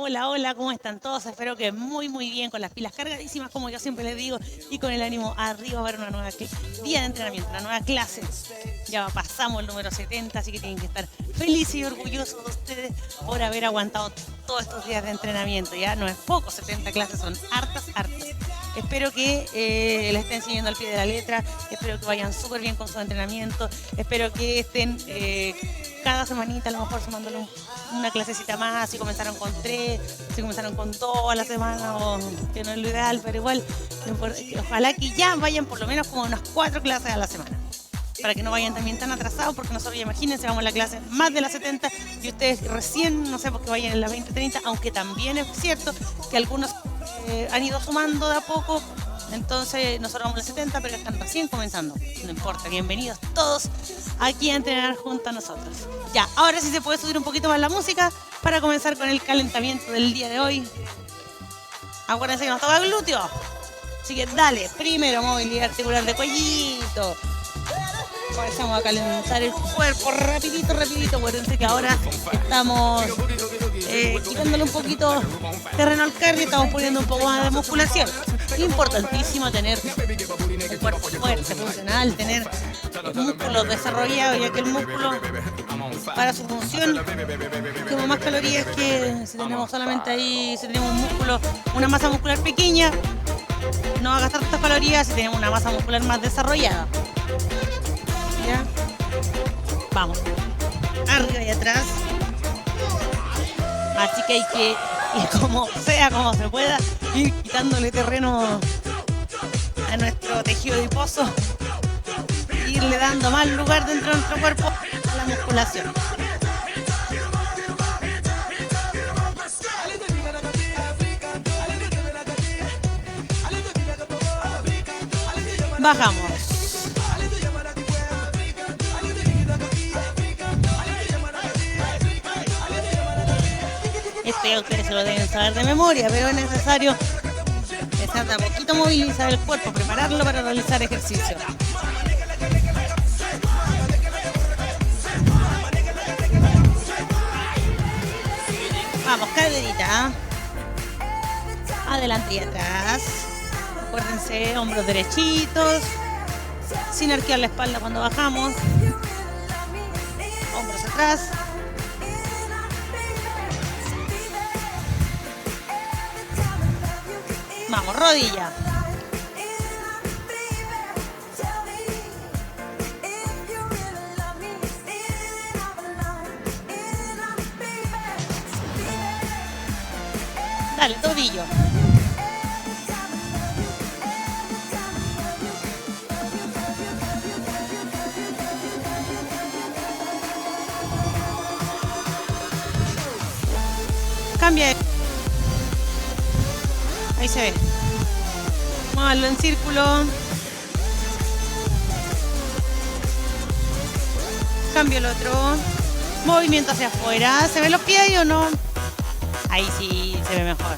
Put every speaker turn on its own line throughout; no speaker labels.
Hola, hola, ¿cómo están todos? Espero que muy bien, con las pilas cargadísimas, como yo siempre les digo, y con el ánimo arriba para una nueva día de entrenamiento, una nueva clase. Ya pasamos el número 70, así que tienen que estar felices y orgullosos de ustedes por haber aguantado todos estos días de entrenamiento. Ya no es poco, 70 clases, son hartas. Espero que les estén siguiendo al pie de la letra, espero que vayan súper bien con su entrenamiento, espero que estén cada semanita a lo mejor sumándole una clasecita más, si comenzaron con 3, si comenzaron con 2 a la semana, o que no es lo ideal, pero igual, ojalá que ya vayan por lo menos como unas 4 clases a la semana, para que no vayan también tan atrasados, porque nosotros ya imagínense, vamos a la clase más de las 70 y ustedes recién, no sé, porque vayan en las 20-30, aunque también es cierto que algunos han ido sumando de a poco, entonces nosotros vamos a las 70, pero están recién comenzando, no importa, bienvenidos todos aquí a entrenar junto a nosotros. Ya, ahora sí se puede subir un poquito más la música para comenzar con el calentamiento del día de hoy. Acuérdense que nos toca glúteo, así que dale, primero movilidad articular de cuellito. Comenzamos a calentar el cuerpo rapidito. Acuérdense que ahora estamos quitándole un poquito terreno al cardio, estamos poniendo un poco más de musculación. Importantísimo tener el cuerpo fuerte, funcional, tener músculos desarrollados, ya que el músculo para su función quema más calorías que si tenemos solamente ahí, si tenemos un músculo, una masa muscular pequeña, no va a gastar tantas calorías si tenemos una masa muscular más desarrollada. ¿Ya? Vamos, arriba y atrás. Así que hay que ir como sea, como se pueda, ir quitándole terreno a nuestro tejido adiposo, irle dando más lugar dentro de nuestro cuerpo a la musculación. Bajamos. Este ustedes se lo deben saber de memoria, pero es necesario empezar de a poquito a movilizar el cuerpo, prepararlo para realizar ejercicio. Vamos, caderita. Adelante y atrás. Acuérdense, hombros derechitos, sin arquear la espalda cuando bajamos. Hombros atrás. Vamos, rodilla. Dale, tobillo. Cambia. Ahí se ve. Muévanlo en círculo. Cambio el otro. Movimiento hacia afuera. ¿Se ven los pies ahí o no? Ahí sí se ve mejor.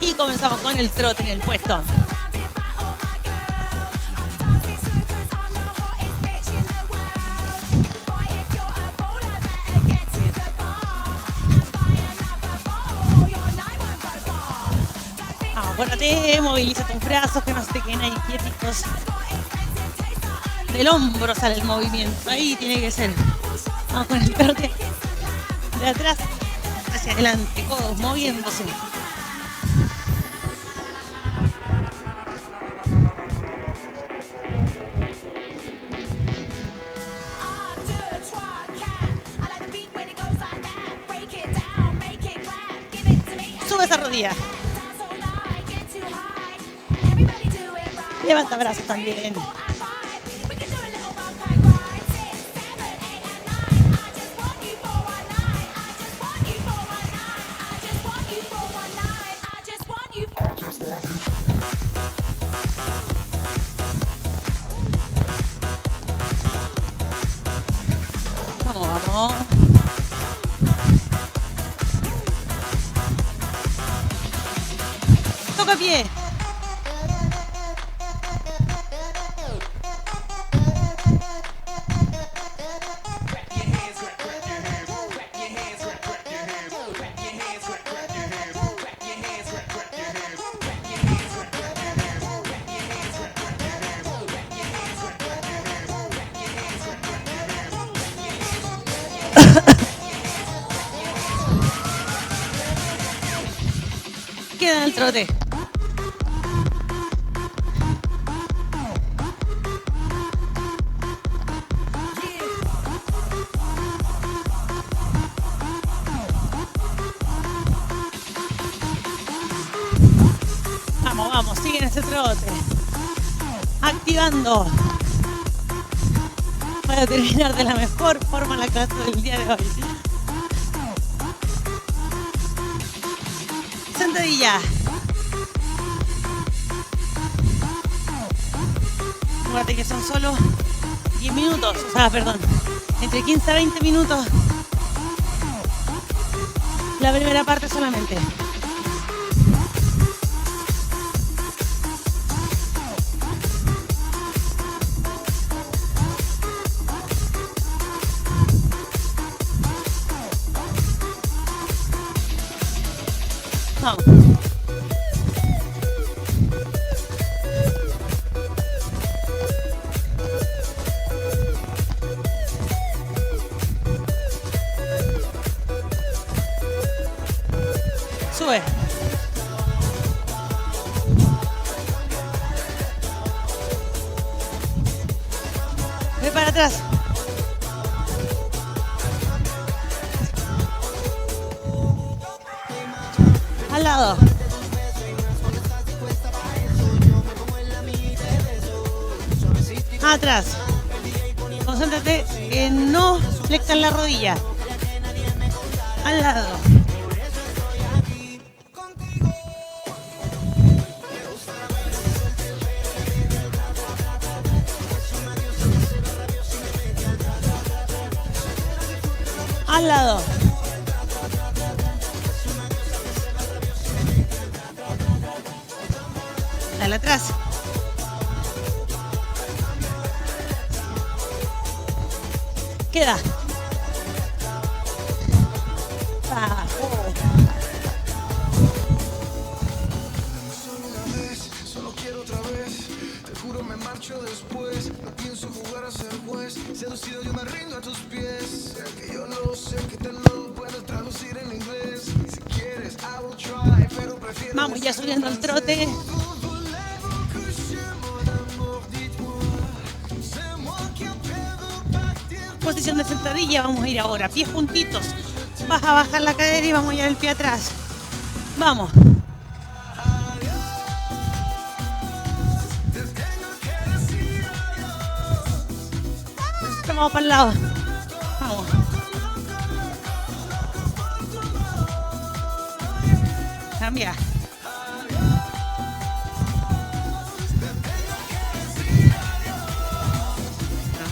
Y comenzamos con el trote en el puesto. Acuérdate, moviliza tus brazos, que no se te queden ahí quietitos. Del hombro sale el movimiento, ahí tiene que ser. Vamos con el trote de atrás hacia adelante, codos moviéndose. Sube esa rodilla. Levanta brazos también. Vamos. Toca pie. Queda en el trote. Vamos, vamos, sigue en ese trote. Activando. Para terminar de la mejor forma la clase del día de hoy. Sentadilla. Acuérdate que son solo 10 minutos, o sea, perdón, entre 15 a 20 minutos. La primera parte solamente. Vamos. Sube. Ve para atrás. Al lado. Atrás. Concéntrate en no flexar la rodilla. Al lado. Al lado. Dale atrás. Queda. Bajo.
Solo una vez, solo quiero otra vez. Te juro me marcho después. No pienso jugar a ser juez. Seducido yo me rindo a tus pies. Sé que yo lo sé, que te lo puedo traducir en inglés. Si quieres, I will try, pero prefiero.
Vamos ya subiendo el trote. Posición de sentadilla, vamos a ir ahora, pies juntitos. Vas a bajar la cadera y vamos a llevar el pie atrás. Vamos. Vamos para el lado. Vamos. Cambia.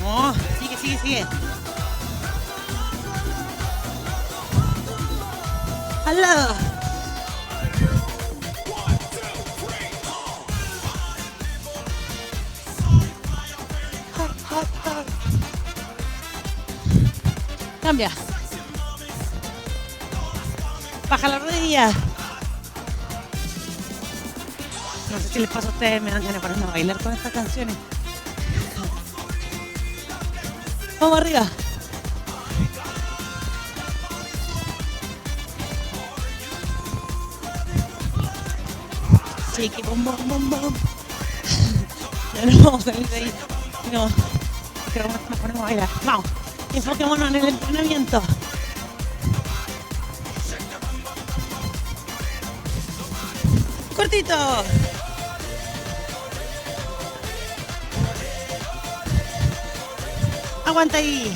Vamos. Sigue, sigue, sigue. Al lado. Cambia. Baja la rodilla. No sé si les pasa a ustedes, me dan ganas de ponerme a bailar con estas canciones. Vamos arriba. Sí, que bom, bom, bom, bom. Ya no vamos a salir de ahí. No, pero nos ponemos a bailar. Vamos, enfoquémonos en el entrenamiento. Cortito. Aguanta ahí.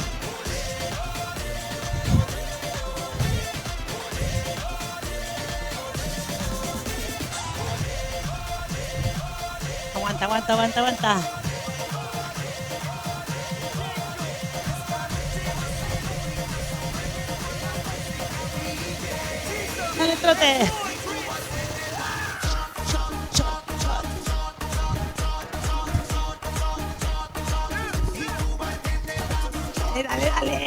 Aguanta, aguanta, aguanta, aguanta. Dale, trote. Dale, dale.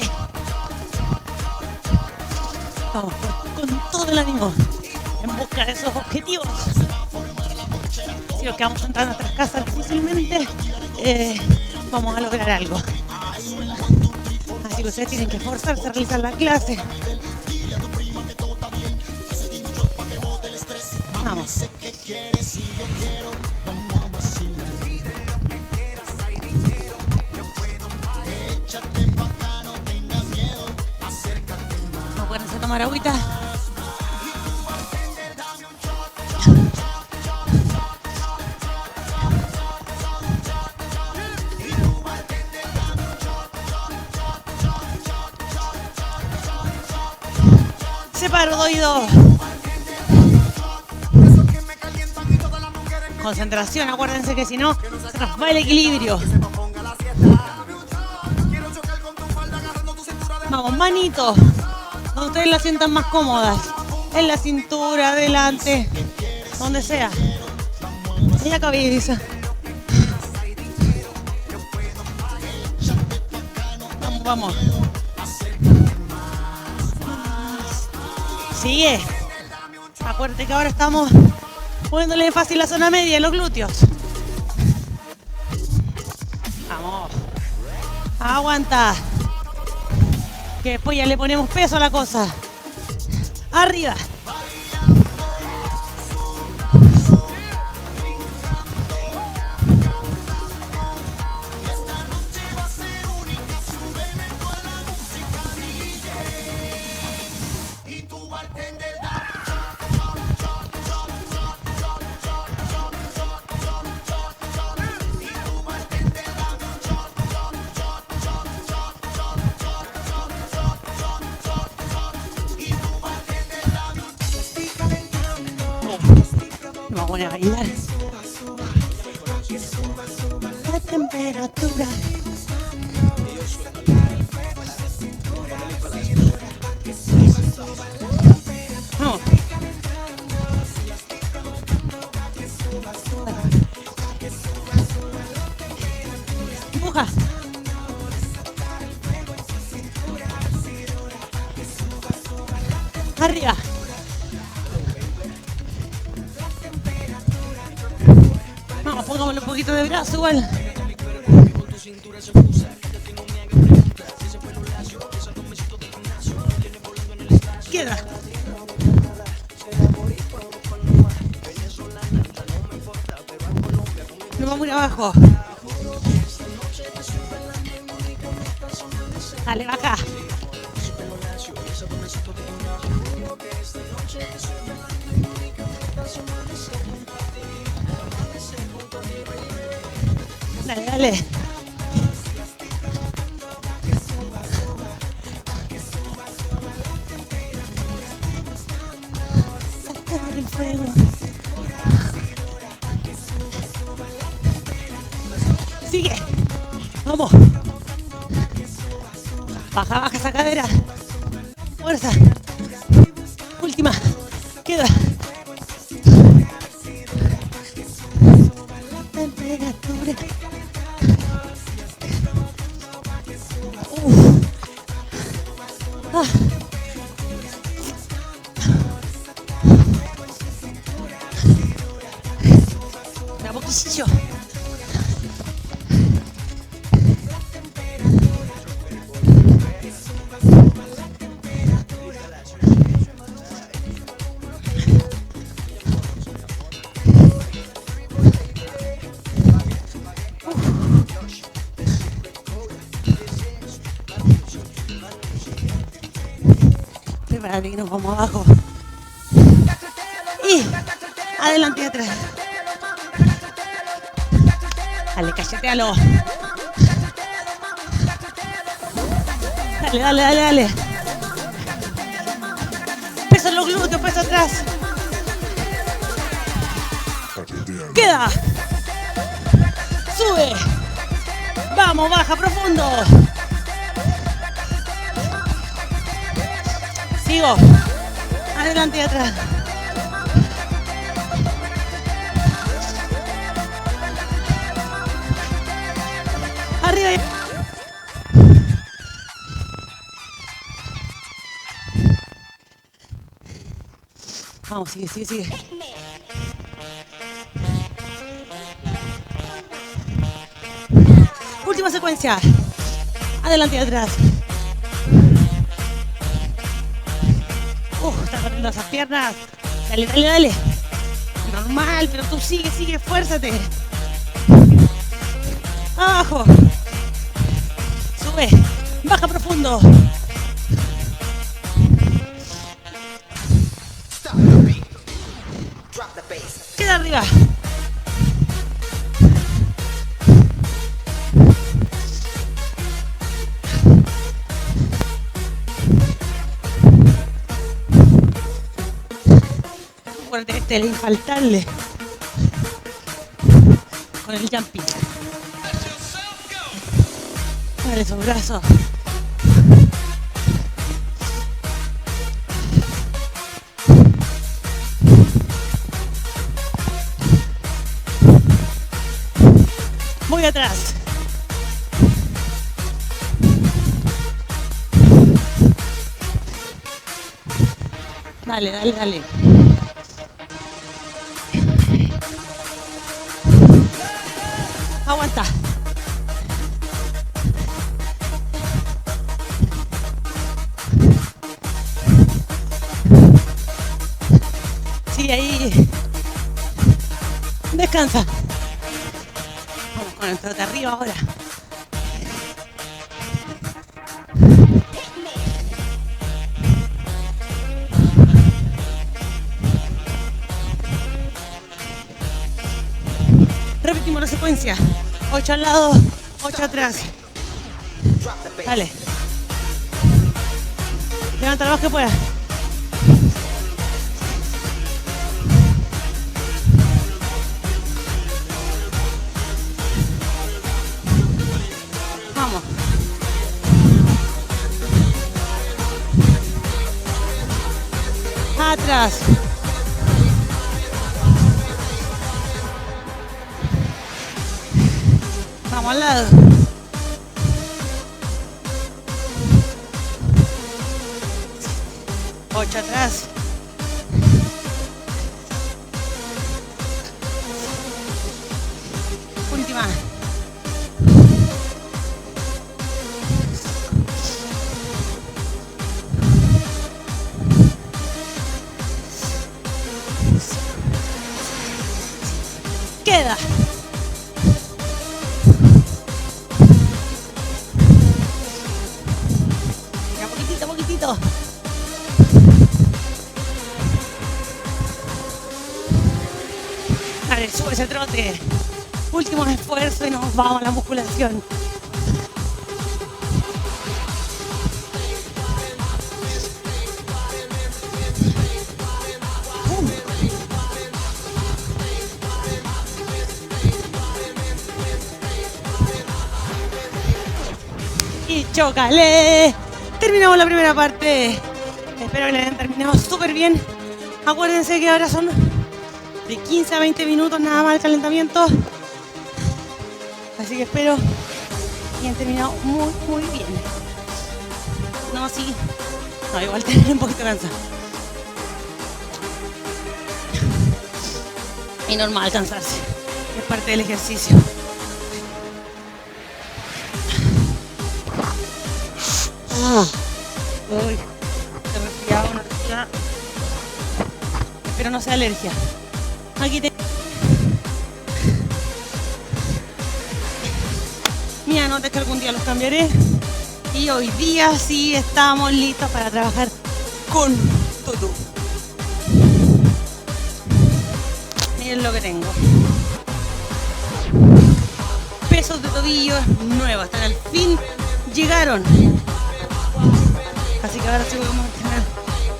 Vamos, con todo el ánimo en busca de esos objetivos. Si nos quedamos sentados en nuestras casas difícilmente, vamos a lograr algo. Así que ustedes tienen que esforzarse a realizar la clase. Vamos. Acuérdense de tomar agüita. Separo, doy dos. Concentración, acuérdense que si no, se nos va el equilibrio. Vamos, manitos, donde ustedes la sientan más cómodas. En la cintura, adelante, donde sea. En la cabeza. Vamos, vamos. Sigue. Acuérdate que ahora estamos poniéndole fácil la zona media en los glúteos. Vamos. Aguanta. Que después ya le ponemos peso a la cosa. Arriba. Vamos a poner a bailar. La temperatura. Vamos. Empuja. Arriba. Vamos, pongámosle un poquito de brazo igual. Queda. Nos vamos a ir abajo. Dale, baja. Dale, dale. Sacar el fuego. Sigue. Vamos. Baja, baja esa cadera. Fuerza. Última. Queda. Temperatura. Ah. Un poquillo. Prepárate que nos vamos abajo. Y adelante y atrás. Dale, cachetealo. Dale, dale, dale, dale. Peso en los glúteos, peso atrás. Queda. Sube. Vamos, baja profundo. Sigo. Adelante y atrás. Arriba y... Vamos, sigue, sigue, sigue. Última secuencia. Adelante y atrás. Están corriendo esas piernas. Dale, dale, dale. Normal, pero tú sigue, esfuérzate. Abajo. Sube. Baja profundo. Queda arriba. Acuérdate, este es el infaltable. Con el jumping. Mueve esos brazos. Voy atrás. Dale, dale, dale. Aguanta. Sigue ahí. Descansa. Vamos con el trote arriba ahora. Repetimos la secuencia. 8 al lado, 8 atrás. Dale. Levanta lo más que puedas. Vamos. Atrás. Vamos al lado. Ocho atrás. Última. Queda. Poquitito. Dale, sube ese trote. Último esfuerzo y nos vamos a la musculación. Y chócale. Terminamos la primera parte. Espero que la hayan terminado súper bien. Acuérdense que ahora son de 15 a 20 minutos nada más el calentamiento. Así que espero que hayan terminado muy bien. No, sí. No, igual tener un poquito cansado. Y normal cansarse. Es parte del ejercicio. Uy, te resfriado, una resfriada. Espero no sea alergia. Aquí te... Mis anotes que algún día los cambiaré. Y hoy día sí estamos listos para trabajar con todo. Miren lo que tengo. Pesos de tobillos nuevos. Hasta el fin llegaron. Así que ahora sí vamos a tener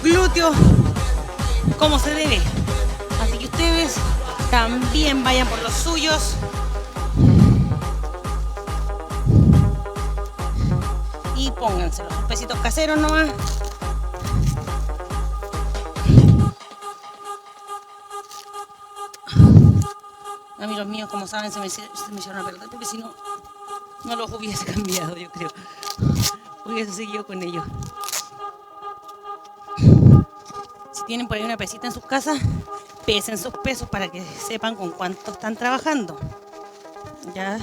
glúteos como se debe. Así que ustedes también vayan por los suyos. Y pónganse los pesitos caseros nomás. Amigos míos, como saben, se me hicieron a perder porque si no, no los hubiese cambiado, yo creo. Hubiese seguido con ellos. Si tienen por ahí una pesita en sus casas, pesen sus pesos para que sepan con cuánto están trabajando. Ya.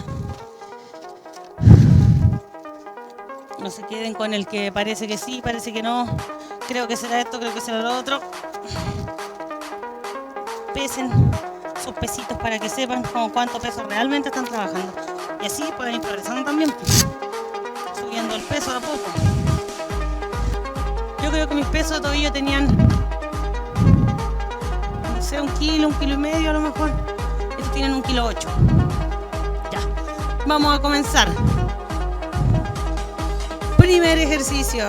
No se queden con el que parece que sí, parece que no. Creo que será esto, creo que será lo otro. pesen sus pesitos para que sepan con cuánto peso realmente están trabajando. Y así pueden ir progresando también, subiendo el peso de a poco. Yo creo que mis pesos todavía tenían, no sé, 1 kilo, 1,5 kilos a lo mejor. Estos tienen 1,8 kilos. Ya, vamos a comenzar. Primer ejercicio.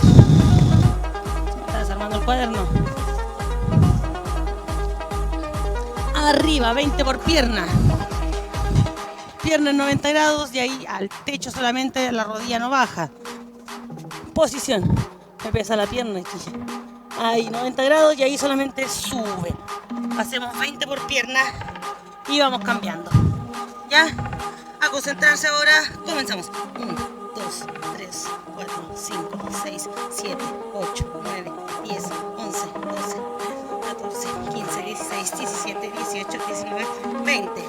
Se me está desarmando el cuaderno. Arriba, 20 por pierna. Pierna en 90 grados y ahí al techo solamente, la rodilla no baja. Posición. Me pesa la pierna aquí. Ahí 90 grados y ahí solamente sube. Hacemos 20 por pierna y vamos cambiando. ¿Ya? A concentrarse ahora. Comenzamos. 1, 2, 3, 4, 5, 6, 7, 8, 9, 10, 11, 12, 14, 15, 16, 17, 18, 19, 20.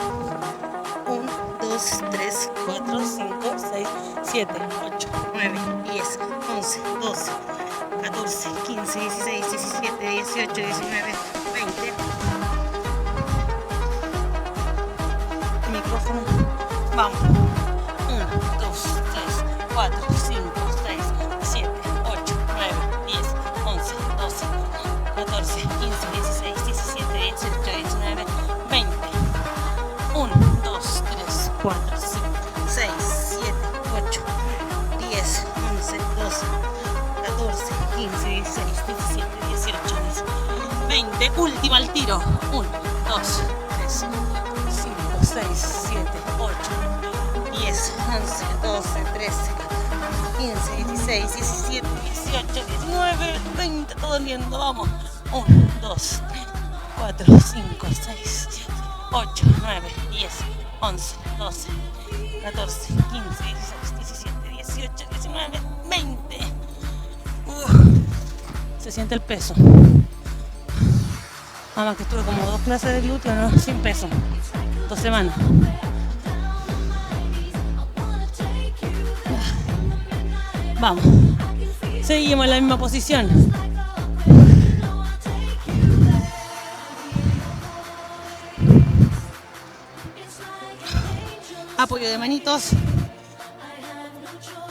1, 2, 3, 4, 5, 6, 7, 8, 9, 10, 11, 12, 14, 15, 16, 17, 18, 19, 20. El micrófono. Vamos. 1, 2, 3, 4, 5, 6, 7, 8, 9, 10, 11, 12, 14, 15, 16, 17, 18, 19, 20. 1, 2, 3, 4, 5, 6, 7, 8, 10, 11, 12, 14, 15, 16, 17, 18, 20. Última al tiro. 1, 2, 3, 5, 6, 7, 8, 10, 11, 12, 13, 15, 16, 17, 18, 19, 20. Todo viendo. Vamos. 1, 2, 3, 4, 5, 6, 7, 8, 9, 10, 11, 12, 14, 15, 16, 17, 18, 19, 20. Se siente el peso. Nada más que estuve como 2 clases de glúteo, ¿no? Sin peso. 2 semanas. Vamos. Seguimos en la misma posición. Apoyo de manitos.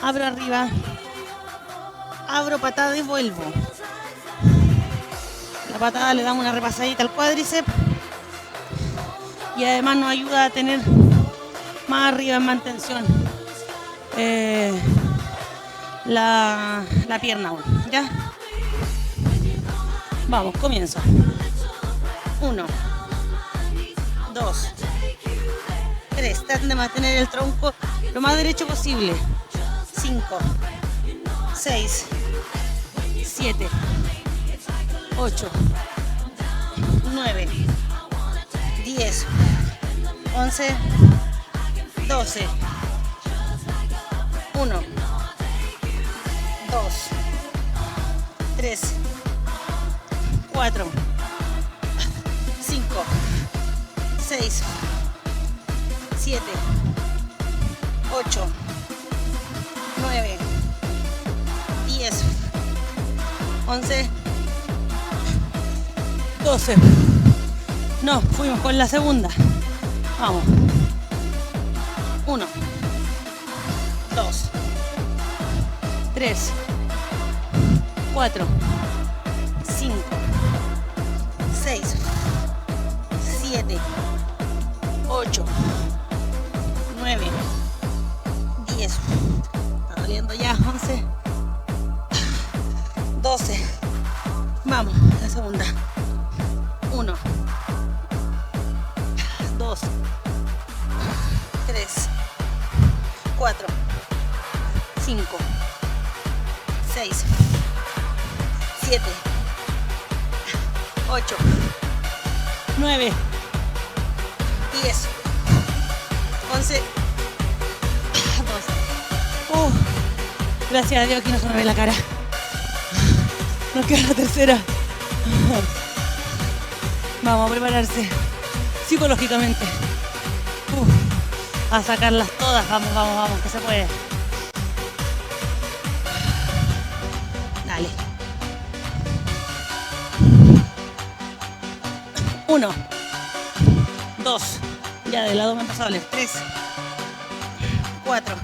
Abro arriba. Abro patada y vuelvo. La patada le damos una repasadita al cuádriceps. Y además nos ayuda a tener más arriba en mantención la pierna. ¿Ya? Vamos, comienzo. 1, 2, 3. Traten de mantener el tronco lo más derecho posible. 5, 6, 7, 8, 9, 10, 11, 12, 1, 2, 3, 4, 5, 6, 7, 8, 9, 10, 11, 12. No, fuimos con la segunda. Vamos. 1, 2, 3, 4, 5, 6, 7, 8, 9, 10. Está doliendo ya. 11, 12. Vamos, la segunda. 1, 2, 3, 4, 5, 6, 7, 8, 9, 10, 11, 12. Gracias a Dios que no se me ve la cara. Nos queda la tercera. Vamos a prepararse psicológicamente. A sacarlas todas. Vamos, vamos, vamos, que se puede. Dale. 1, 2, ya de lado me han pasado dobles. 3, 4,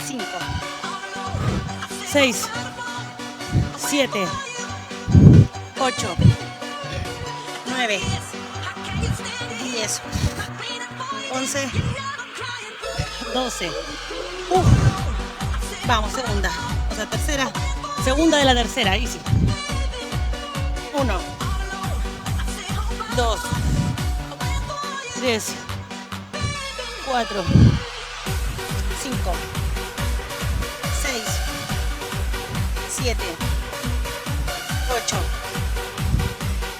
5, 6, 7, 8, 9, 10, 11, 12. Vamos, segunda. O sea, tercera. Segunda de la tercera, easy. 1, 2, 3, 4, 5, 6, 7, 8,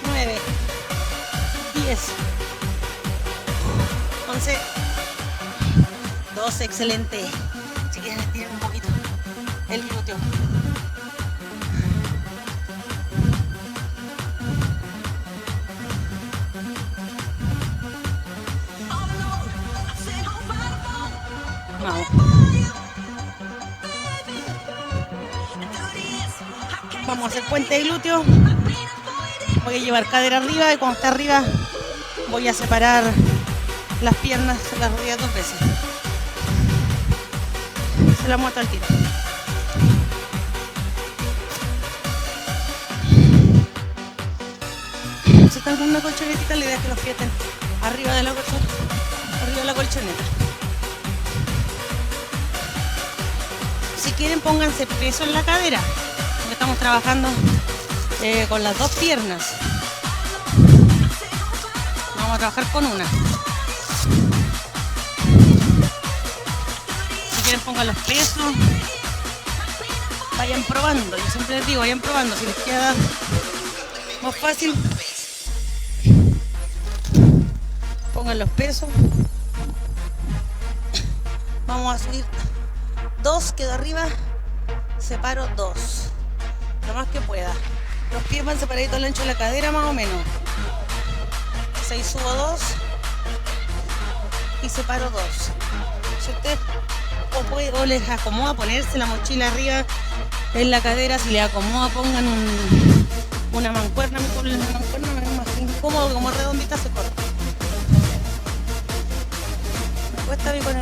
9, 10, 11, 12, excelente. Si quieren estirar un poquito el glúteo. Vamos. Vamos a hacer puente de glúteo. Voy a llevar cadera arriba y cuando esté arriba voy a separar las piernas, las rodillas 2 veces. Se la muestro al tiro. Si están con una colchonetita, la idea es que los pies estén arriba de la colchoneta. Si quieren, pónganse peso en la cadera, porque estamos trabajando con las 2 piernas. Vamos a trabajar con una. Si quieren, pongan los pesos. Vayan probando. Yo siempre les digo, vayan probando. Si les queda más fácil, pongan los pesos. Vamos a subir 2, quedo arriba, separo 2, lo más que pueda. Los pies van separaditos al ancho de la cadera más o menos. 6, subo 2 y separo 2. Si ustedes o les acomoda ponerse la mochila arriba en la cadera, si les acomoda pongan una mancuerna. La mancuerna me es más incómodo, como redondita se corta. Me cuesta a mí con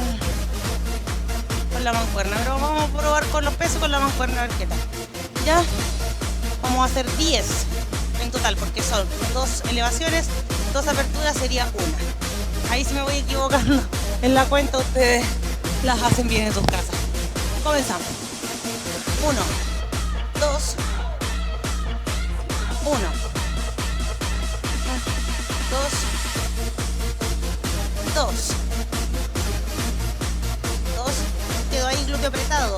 la mancuerna, pero vamos a probar con los pesos con la mancuerna a ver qué tal. Ya vamos a hacer 10 en total, porque son 2 elevaciones, 2 aperturas, sería una. Ahí si me voy equivocando en la cuenta, ustedes las hacen bien en sus casas. Comenzamos. 1, 2, 1, 2, 2. Quedo ahí, glúteo apretado.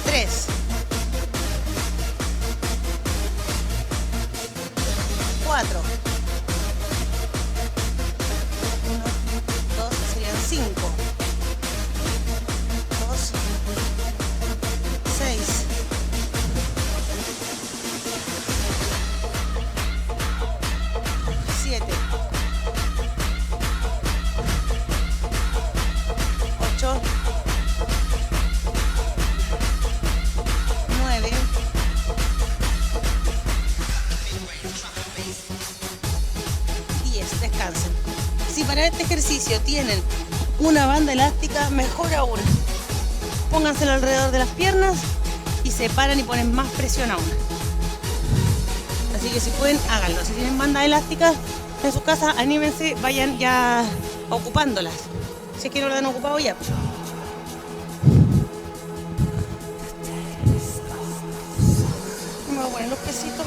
3, 4, 1, 2, serían 5, 2, 6, 7, 8, 9, 10. Descansen. Si para este ejercicio tienen una banda elástica, mejor aún. Póngansela alrededor de las piernas y separan y ponen más presión aún. Así que si pueden, háganlo. Si tienen banda elástica en su casa, anímense, vayan ya ocupándolas. Si es que no lo han ocupado ya. Me voy a poner los pesitos.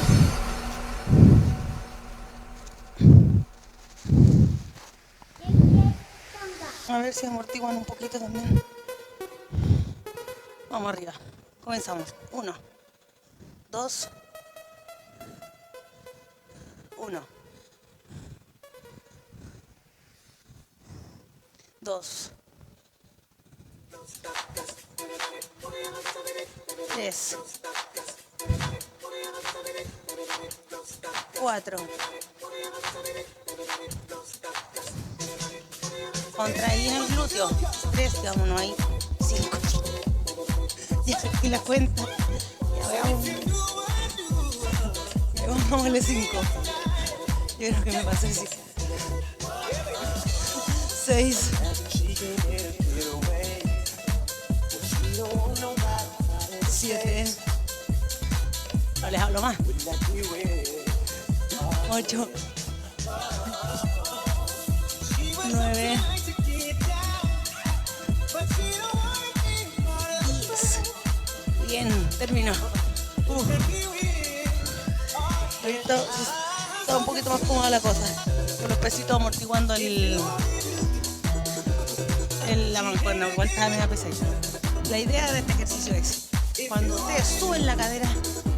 A ver si amortiguan un poquito también. Vamos arriba. Comenzamos. 1, 2, 1, 2, 3, 4. Contraí en el glúteo. 3, quedámonos ahí. 5. Ya saqué la cuenta. Ya veamos. Vamos a darle 5. Yo creo que me pasé así. 6. 7. No les hablo más. 8. 9. 10. Bien, terminó. Ahorita está un poquito más cómoda la cosa. Con los pesitos amortiguando la mancuerna. Igual está media pesadita. La idea de este ejercicio es, cuando ustedes suben la cadera,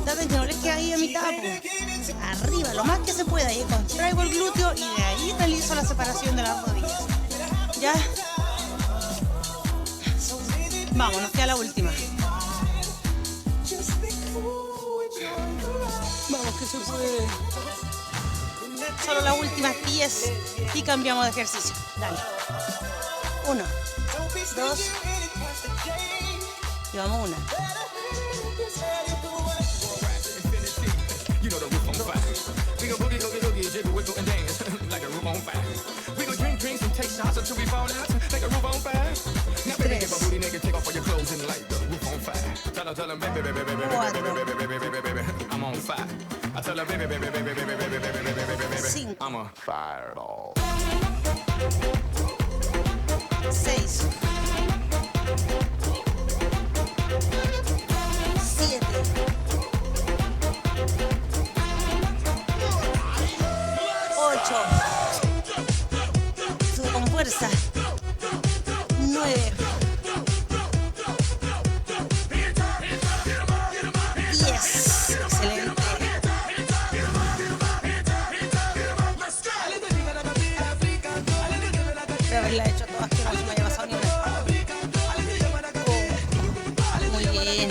traten que no les quede ahí a mitad, pues, arriba, lo más que se pueda. Y contraigo el glúteo y de ahí realizo la separación de las rodillas. ¿Ya? Vamos, nos queda la última. Vamos, que se puede. Solo las últimas 10 y cambiamos de ejercicio. Dale. 1, 2. Llevamos una. Cinco. 6. 7. 8. Sube con fuerza. 9. 10. Excelente. De haberla hecho todas, que no se me haya pasado ni una. Muy bien.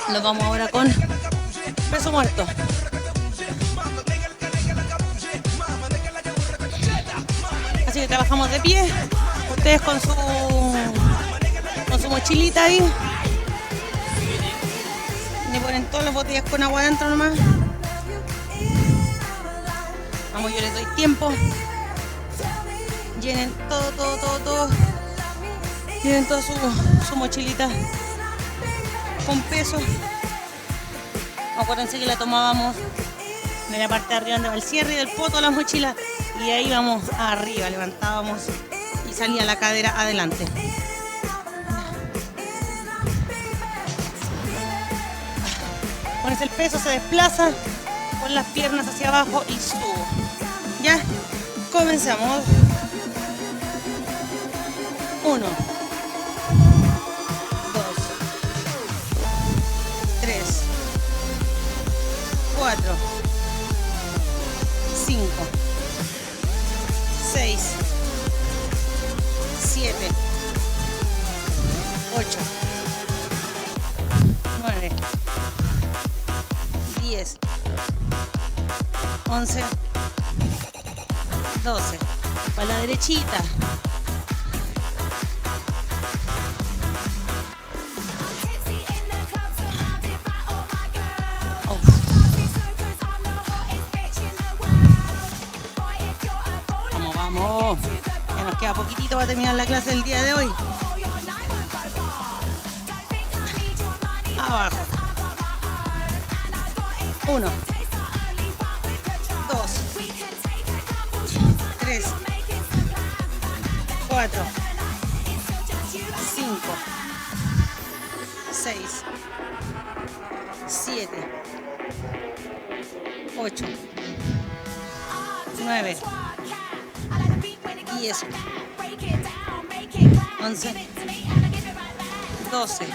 Nos vamos ahora con peso muerto. Así que trabajamos de pie. Ustedes con su mochilita ahí. Le ponen todas las botellas con agua adentro nomás. Vamos, yo les doy tiempo. Llenen todo. Llenen toda su mochilita con peso. Acuérdense que la tomábamos de la parte de arriba donde va el cierre del poto de las mochilas. Y de ahí vamos arriba, levantábamos y salía la cadera adelante. Pones el peso, se desplaza, con las piernas hacia abajo y subo. Ya, comenzamos. 1, 2, 3, 4, 5, 6, 7, 8, 9, 10, 11, 12. Para la derechita. Vamos. Ya nos queda poquitito para terminar la clase del día de hoy. Abajo. 1, 2, 3, 4, 5, 6, 7, 8, 9, 10, 11, 12.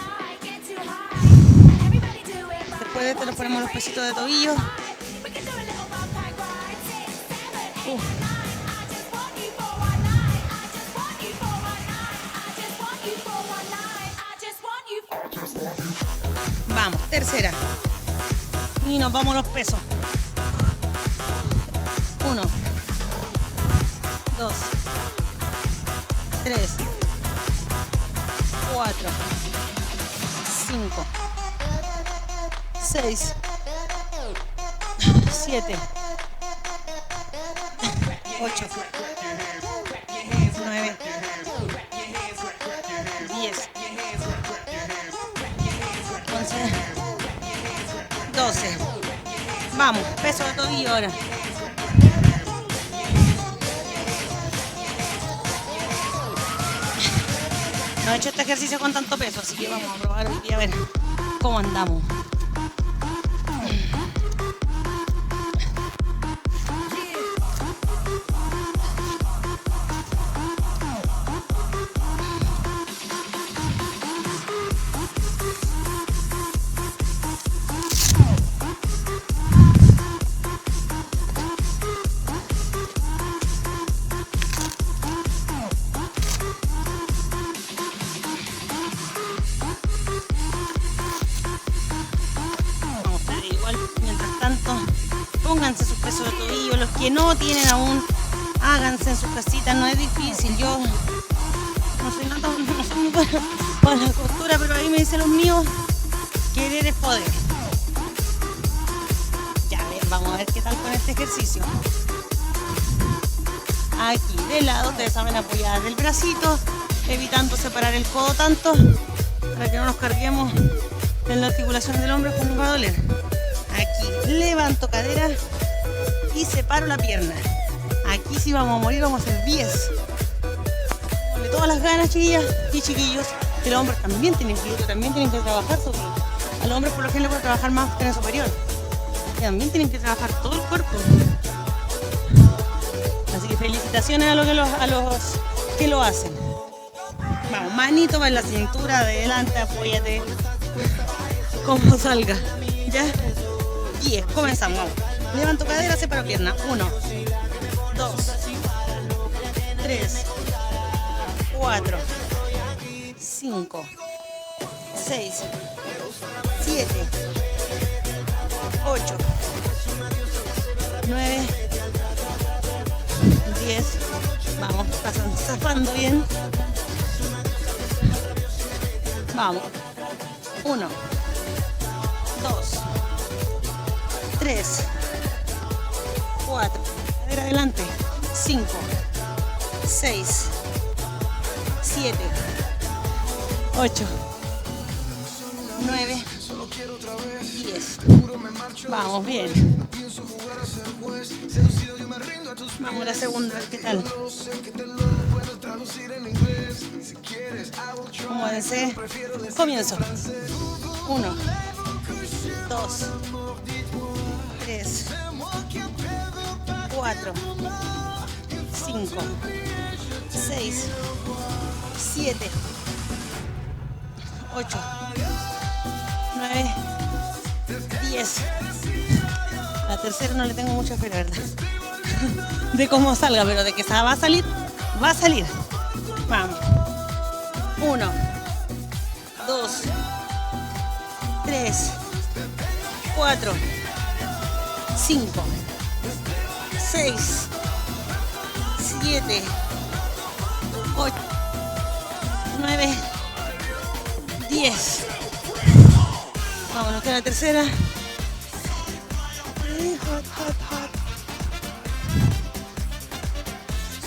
Después de esto le ponemos los pesitos de tobillo. Vamos, tercera. Y nos vamos los pesos. 1, 2, 3, 4, 5, 6, 7, 8, 9, 10, 11, 12. Vamos, peso de tobillo ahora. No he hecho este ejercicio con tanto peso, así que vamos a probar hoy día a ver cómo andamos. Pónganse sus pesos de tobillo, los que no tienen aún, háganse en sus casitas, no es difícil. Yo no soy muy buena para la costura, pero ahí me dicen los míos, querer es poder. Ya ven, vamos a ver qué tal con este ejercicio. Aquí de lado, ustedes saben, apoyar el bracito, evitando separar el codo tanto, para que no nos carguemos en la articulación del hombro, como nos va a doler. Aquí levanto cadera y separo la pierna. Aquí sí vamos a morir, vamos a hacer 10. Ponle todas las ganas, chiquillas y chiquillos. Que los hombres también tienen que trabajar sobre. A los hombres por lo general pueden trabajar más tren superior. Y también tienen que trabajar todo el cuerpo. Así que felicitaciones a los que lo hacen. Vamos, manito para la cintura, adelante, apóyate. Como salga. ¿Ya? 10, comenzamos. Levanto cadera, separo pierna. 1, 2, 3, 4, 5, 6, 7, 8, 9, 10. Vamos, pasan zafando bien. Vamos. 1, 2, 3, 4, a ver adelante, 5, 6, 7, 8, 9, 10. Vamos, bien. Vamos a la segunda, a ver qué tal. Acomódense. Comienzo. 1, 2, 3, 4, 5, 6, 7, 8, 9, 10. La tercera no le tengo mucha fe, la verdad, de cómo salga, pero de que va a salir, va a salir. Vamos. 1, 2, 3, 4, 5, 6, 7, 8, 9, 10. Vámonos con la tercera. Hot, hot, hot.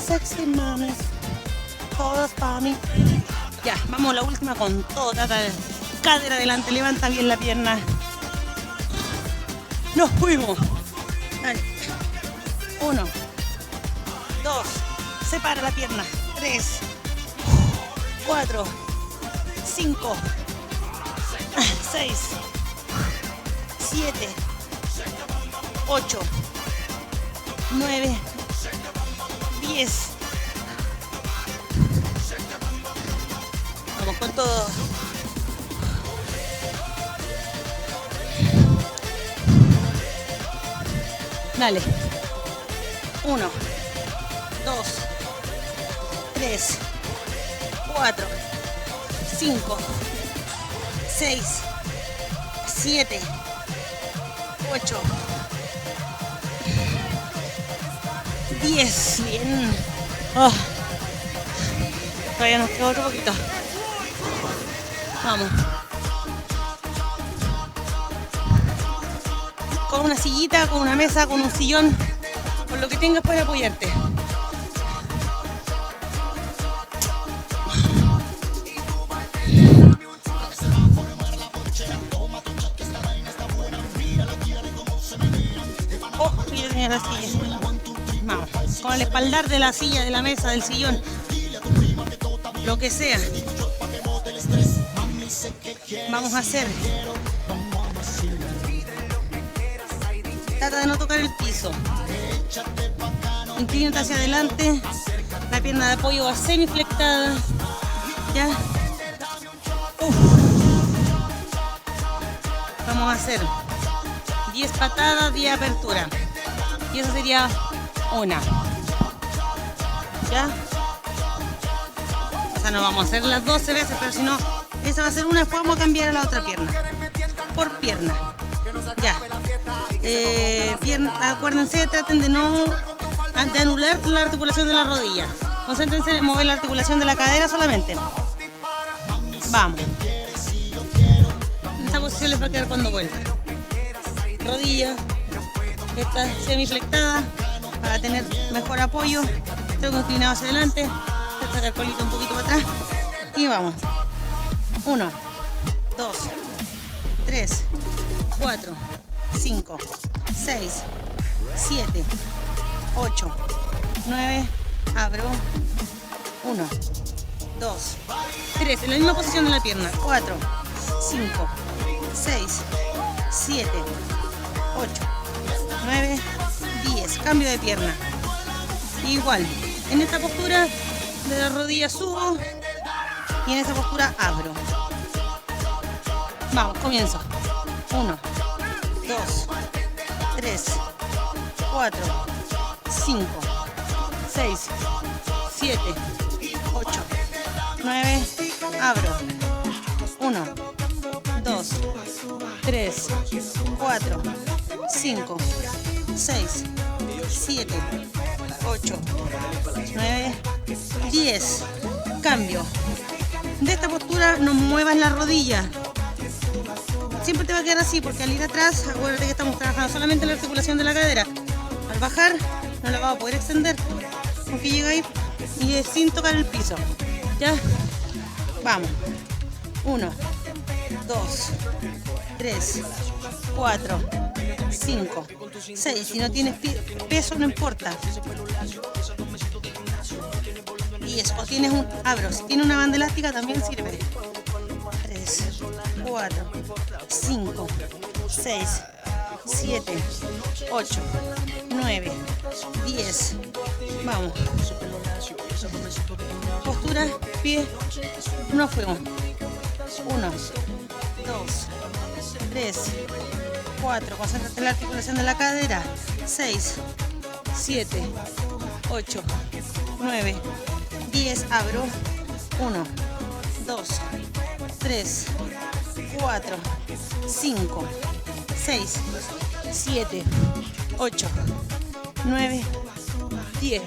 Sexy mami. Todas para mí. Ya, vamos a la última con todo. Trata de cadera adelante, levanta bien la pierna. Nos fuimos. 1, 2, separa la pierna. 3, 4, 5, 6, 7, 8, 9, 10. Vamos con todo. Dale. 1, 2, 3, 4, 5, 6, 7, 8, 10. Bien. Oh. Todavía nos queda otro poquito. Vamos. con una sillita, con una mesa, con un sillón, con lo que tengas para apoyarte. Oh, yo tenía la silla. Vamos, con el espaldar de la silla, de la mesa, del sillón, lo que sea. Vamos a hacer. Trata de no tocar el piso. Inclínate hacia adelante. La pierna de apoyo va semiflectada. ¿Ya? Vamos a hacer 10 patadas, 10 aperturas. Y eso sería una. ¿Ya? O sea, no vamos a hacer las 12 veces, pero si no, esa va a ser una, después vamos a cambiar a la otra pierna. Por pierna. Ya. Acuérdense, traten de no anular la articulación de la rodilla. Concéntrense en mover la articulación de la cadera solamente. Vamos. Esta posición les va a quedar cuando vuelva. Rodilla. Esta semiflectada para tener mejor apoyo. Tengo inclinado hacia adelante. Sacar el colito un poquito para atrás. Y vamos. 1, 2, 3, 4, 5, 6, 7, 8, 9. Abro. 1, 2, 3. En la misma posición de la pierna. 4, 5, 6, 7, 8, 9, 10. Cambio de pierna. Igual. En esta postura de la rodilla subo. Y en esa postura abro. Vamos, comienzo. 1, 2, 3, 4, 5, 6, 7, 8, 9. Abro. 1, 2, 3, 4, 5, 6, 7, 8, 9, 10. Cambio. De esta postura no muevas la rodilla. Siempre te va a quedar así porque al ir atrás, acuérdate que estamos trabajando solamente la articulación de la cadera. Al bajar no la vas a poder extender porque llega ahí y es sin tocar el piso. ¿Ya? Vamos. 1, 2, 3, 4, 5, 6. Si no tienes peso no importa. 10. O tienes un abro. Si tienes una banda elástica también sirve. 3, 4, 5, 6, 7, 8, 9, 10. Vamos. Postura, pie. No fuimos. 1, 2, 3, 4. Concéntrate en la articulación de la cadera. 6, 7, 8, 9, 10. Abro. 1, 2, 3, 4, 5, 6, 7, 8, 9, 10.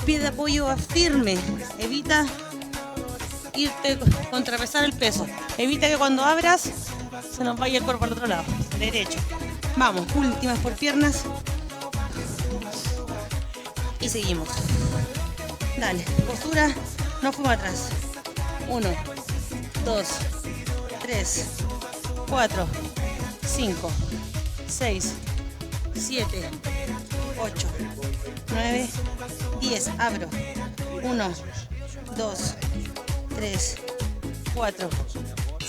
Pie de apoyo firme. Evita irte contrapesar el peso. Evita que cuando abras se nos vaya el cuerpo al otro lado. Derecho. Vamos, últimas por piernas. Y seguimos. Dale, postura, no fuimos atrás. 1, 2, 3, 4, 5, 6, 7, 8, 9, 10. Abro. 1, 2, 3, 4,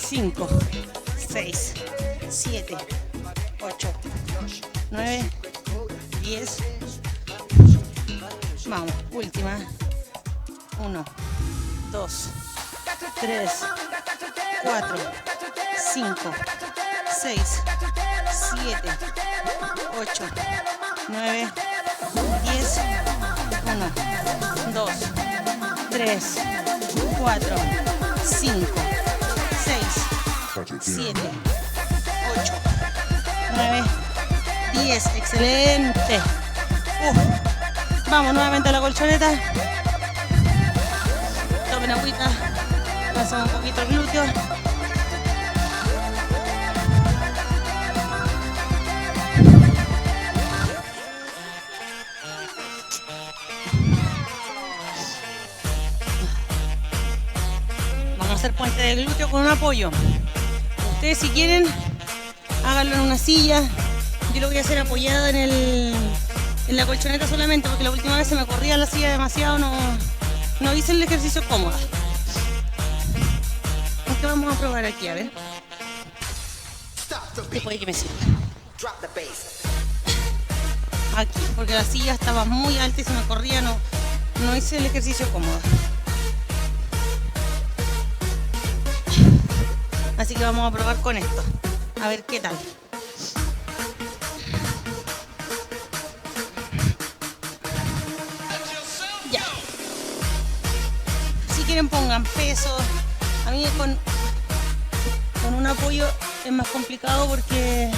5, 6, 7, 8, 9, 10. Vamos, última. 1, 2, 3, 4, 5, 6, 7, 8, 9, 10. 1, 2, 3, 4, 5, 6, 7, 8, 9, 10. Excelente. Vamos nuevamente a la colchoneta. Tomen agüita. Pasamos un poquito el glúteo. hacer puente de glúteo con un apoyo. Ustedes si quieren, háganlo en una silla. Yo lo voy a hacer apoyada en la colchoneta solamente, porque la última vez se me corría la silla demasiado, no hice el ejercicio cómodo. Aunque vamos a probar aquí, a ver. Después de que me sirva. Aquí, porque la silla estaba muy alta y se me corría, no hice el ejercicio cómodo. Así que vamos a probar con esto. A ver qué tal. Ya. Si quieren pongan peso. A mí con un apoyo es más complicado porque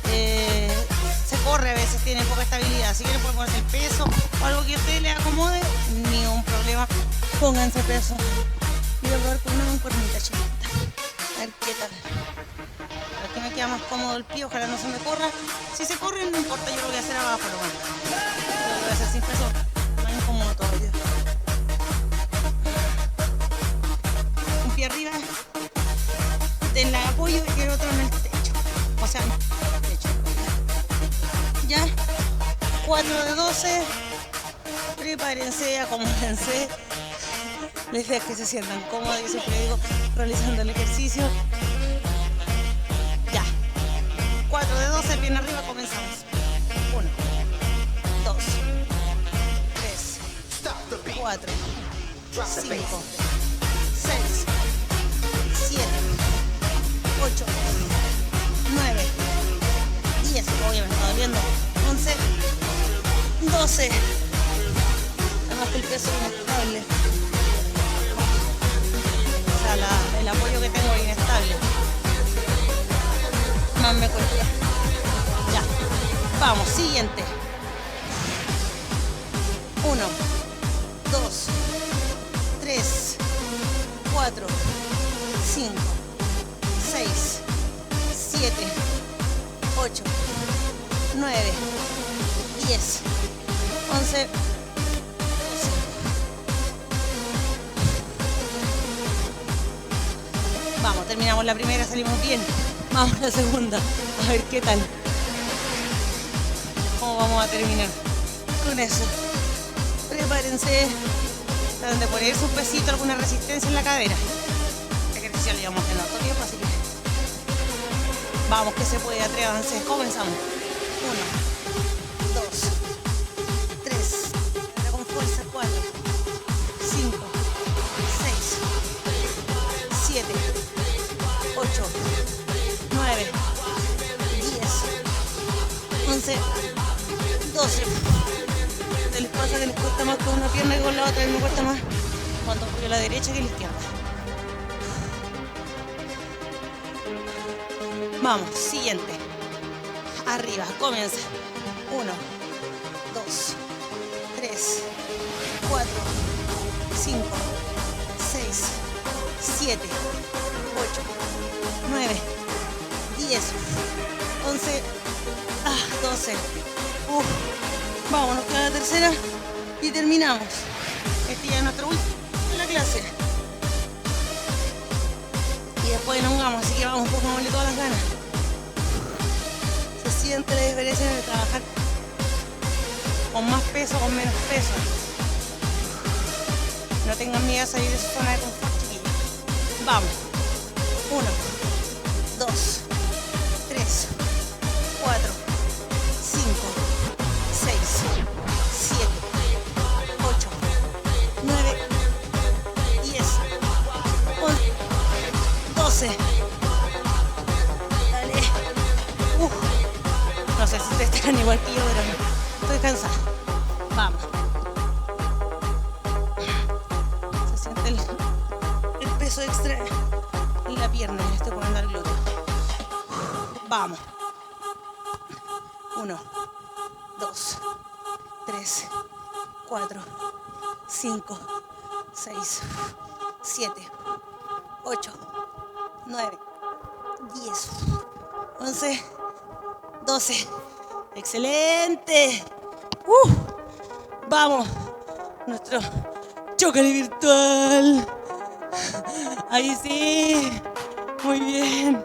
se corre a veces, tiene poca estabilidad. Si quieren pueden ponerse el peso o algo que a ustedes les acomode, ni un problema. Pónganse peso. Voy a probar con una mancuernita chiquita. A ver qué tal. Para que me queda más cómodo el pie, ojalá no se me corra. Si se corre no importa, yo lo voy a hacer abajo, pero bueno. Yo lo voy a hacer sin peso, más incómodo todavía. Un pie arriba del apoyo y el otro en el techo. O sea, en el techo. Ya, 4 de 12. Prepárense, acomódense. La idea es que se sientan cómodos, yo siempre digo, realizando el ejercicio. Ya. 4 de 12, pierna arriba, comenzamos. 1, 2, 3, 4, 5, 6, 7, 8, 9, 10. Oye, me está doliendo. 11, 12. Además que el peso es inestable. El apoyo que tengo es inestable. Más me cuesta. Ya. Vamos, siguiente. 1, 2, 3, 4, 5, 6, 7, 8, 9, 10, 11. Vamos, terminamos la primera, salimos bien. Vamos a la segunda, a ver qué tal. ¿Cómo vamos a terminar con eso? Prepárense. Traten de poner un pesito, alguna resistencia en la cadera. Este ejercicio lo llevamos en otro tiempo, así que vamos, que se puede, atrévanse. Comenzamos. 1, 2, 3, con fuerza, 4, 5, 6, 7, 8, 9, 10, 11, 12. Les pasa que les cuesta más con una pierna y con la otra, y me cuesta más cuando apoyo la derecha que la izquierda. Vamos, siguiente. Arriba, comienza. 1, 2, 3, 4, 5, 6, 7, 8, 9, 10, 11, 12. Vamos, nos queda la tercera y terminamos. Este ya es nuestro último en la clase. Y después nos vamos, así que vamos un poco más de todas las ganas. Se siente la diferencia de trabajar con más peso o con menos peso. No tengan miedo a salir de su zona de confort, chiquillos. Vamos. 1, 2, 3, 4, 5, 6, 7, 8, 9, 10, 11, 12. Dale. No sé si ustedes están igual que yo, pero estoy cansada. Vamos. Se siente el peso extra en la pierna. Le estoy poniendo al glúteo. Vamos. 1, 2, 3, 4, 5, 6, 7, 8, 9, 10, 11, 12. ¡Excelente! ¡Vamos! Nuestro chocolate virtual. Ahí sí. Muy bien.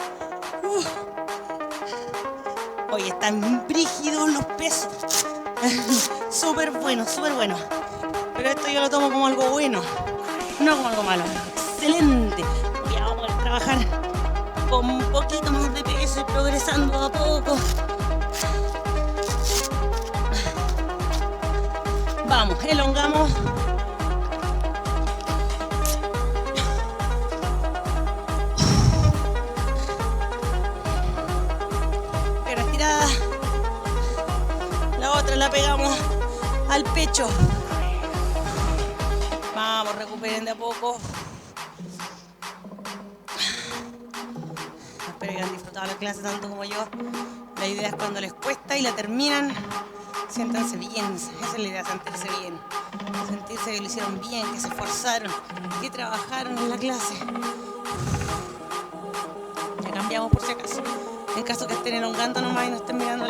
Oye, están brígidos los pesos. Súper bueno, súper bueno. Pero esto yo lo tomo como algo bueno, no como algo malo. Excelente. Ya vamos a trabajar con un poquito más de peso y progresando a poco. Vamos, elongamos. Pierna estirada. La otra la pegamos al pecho. Vamos, recuperen de a poco. Espero que hayan disfrutado la clase tanto como yo. La idea es cuando les cuesta y la terminan, siéntanse bien. Esa es la idea, sentirse bien. Sentirse que lo hicieron bien, que se esforzaron, que trabajaron en la clase. Ya cambiamos por si acaso. En caso que estén elongando nomás y no estén mirando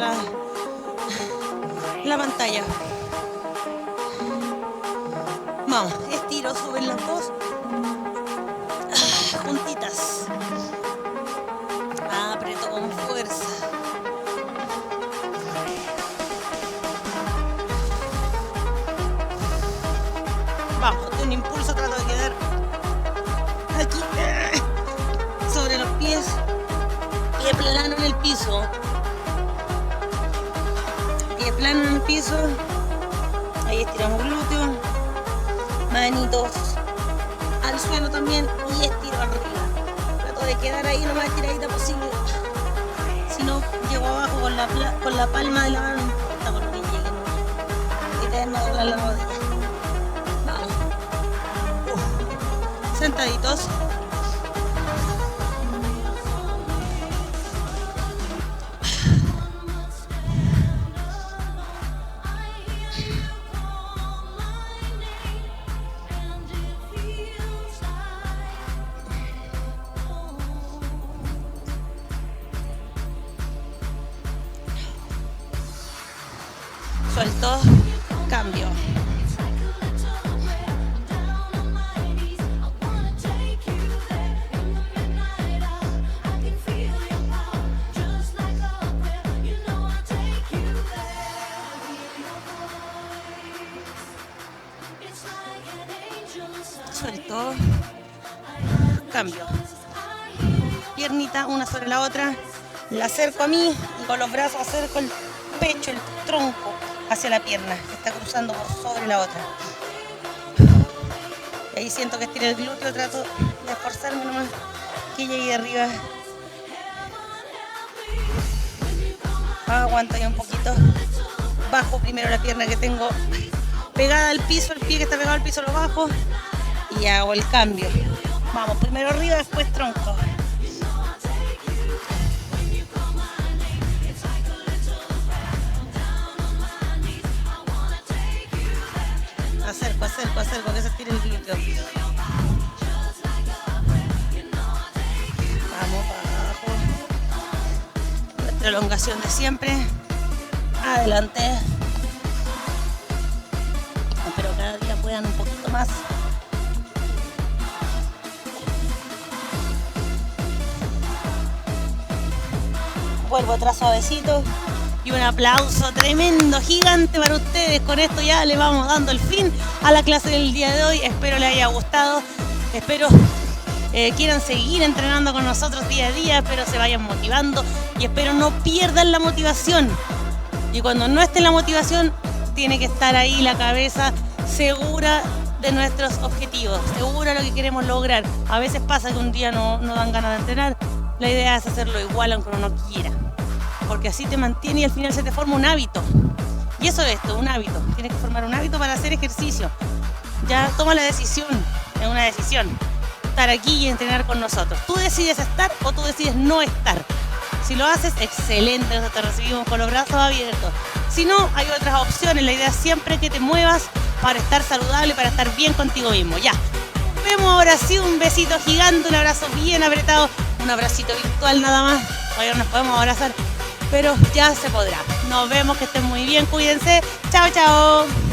la pantalla. Vamos, estiro, suben las dos. Puntitas. Aprieto con fuerza. Vamos, de un impulso trato de quedar aquí sobre los pies. Pie plano en el piso. Pie plano en el piso. Ahí estiramos glúteos. Manitos al suelo también y estiro arriba. Trato de quedar ahí lo más estiradita posible. Si no, llego abajo con la palma de la mano, no importa con lo que llegue, ¿no? Y tenerme a doblar la rodilla. Vamos. Sentaditos. Suelto, cambio. Suelto, cambio. Piernita una sobre la otra, la acerco a mí y con los brazos acerco el pecho, el tronco hacia la pierna que está cruzando por sobre la otra. Y ahí siento que estira el glúteo, trato de esforzarme nomás que llegue arriba. Aguanto ahí un poquito. Bajo primero la pierna que tengo pegada al piso, el pie que está pegado al piso lo bajo y hago el cambio. Vamos, primero arriba, después tronco. Acerco, que se estire el glúteo. Vamos para abajo. Nuestra elongación de siempre. Adelante. Espero cada día puedan un poquito más. Vuelvo atrás suavecito. Y un aplauso tremendo, gigante para ustedes. Con esto ya le vamos dando el fin a la clase del día de hoy. Espero les haya gustado. Espero quieran seguir entrenando con nosotros día a día. Espero se vayan motivando. Y espero no pierdan la motivación. Y cuando no esté la motivación, tiene que estar ahí la cabeza segura de nuestros objetivos. Segura de lo que queremos lograr. A veces pasa que un día no dan ganas de entrenar. La idea es hacerlo igual aunque uno no quiera. Porque así te mantiene y al final se te forma un hábito. Y eso es esto, un hábito. Tienes que formar un hábito para hacer ejercicio. Ya toma la decisión, es una decisión, estar aquí y entrenar con nosotros. Tú decides estar o tú decides no estar. Si lo haces, excelente, nosotros te recibimos con los brazos abiertos. Si no, hay otras opciones. La idea es siempre que te muevas para estar saludable, para estar bien contigo mismo. Ya, vemos ahora sí un besito gigante, un abrazo bien apretado, un abracito virtual nada más. Todavía no nos podemos abrazar, pero ya se podrá. Nos vemos, que estén muy bien, cuídense. Chao, chao.